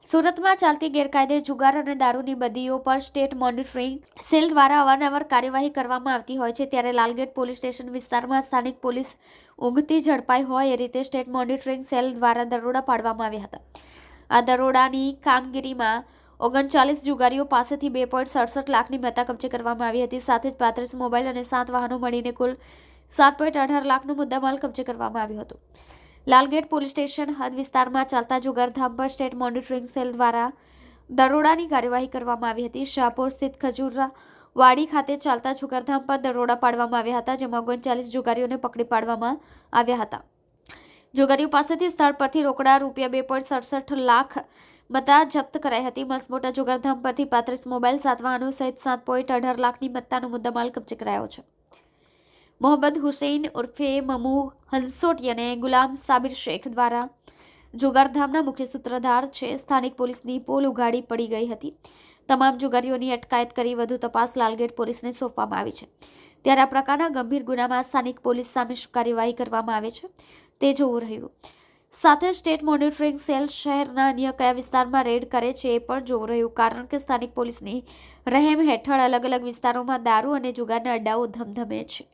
સુરતમાં ચાલતી ગેરકાયદે જુગાર અને દારૂની બદીઓ પર સ્ટેટ મોનિટરિંગ સેલ દ્વારા અવારનવાર કાર્યવાહી કરવામાં આવતી હોય છે, ત્યારે લાલગેટ પોલીસ સ્ટેશન વિસ્તારમાં સ્થાનિક પોલીસ ઊંઘતી ઝડપાઈ હોય એ રીતે સ્ટેટ મોનિટરિંગ સેલ દ્વારા દરોડા પાડવામાં આવ્યા હતા. આ દરોડાની કામગીરીમાં 39 જુગારીઓ પાસેથી 2.67 લાખની મત્તા કબજે કરવામાં આવી હતી. સાથે જ 32 મોબાઈલ અને 7 વાહનો મળીને કુલ 7.18 લાખનો મુદ્દામાલ કબજે કરવામાં આવ્યો હતો. લાલગેટ પોલીસ સ્ટેશન હદ વિસ્તારમાં ચાલતા જુગારધામ પર સ્ટેટ મોનિટરિંગ સેલ દ્વારા દરોડાની કાર્યવાહી કરવામાં આવી હતી. શાહપુર સ્થિત ખજૂરવાડી ખાતે ચાલતા જુગારધામ પર દરોડા પાડવામાં આવ્યા હતા, જેમાં 39 જુગારીઓને પકડી પાડવામાં આવ્યા હતા. જુગારીઓ પાસેથી સ્થળ પરથી રોકડા રૂપિયા 2.67 લાખ મત્તા જપ્ત કરાઈ હતી. મસમોટા જુગારધામ પરથી 35 મોબાઈલ, 7 વાહનો સહિત 7.18 લાખની મત્તાનો મુદ્દામાલ કબજે કરાયો છે. મોહમ્મદ હુસૈન ઉર્ફે મમુ હંસોટી અને ગુલામ સાબિર શેખ દ્વારા જુગારધામના મુખ્ય સૂત્રધાર છે. સ્થાનિક પોલીસની પોલ ઉઘાડી પડી ગઈ હતી. તમામ જુગારીઓની અટકાયત કરી વધુ તપાસ લાલગેટ પોલીસને સોંપવામાં આવી છે. ત્યારે આ પ્રકારના ગંભીર ગુનામાં સ્થાનિક પોલીસ સામે શું કાર્યવાહી કરવામાં આવે છે તે જોવું રહ્યું. સાથે સ્ટેટ મોનિટરિંગ સેલ શહેરના અન્ય કયા વિસ્તારમાં રેડ કરે છે એ પણ જોવું રહ્યું, કારણ કે સ્થાનિક પોલીસની રહેમ હેઠળ અલગ અલગ વિસ્તારોમાં દારૂ અને જુગારના અડ્ડાઓ ધમધમે છે.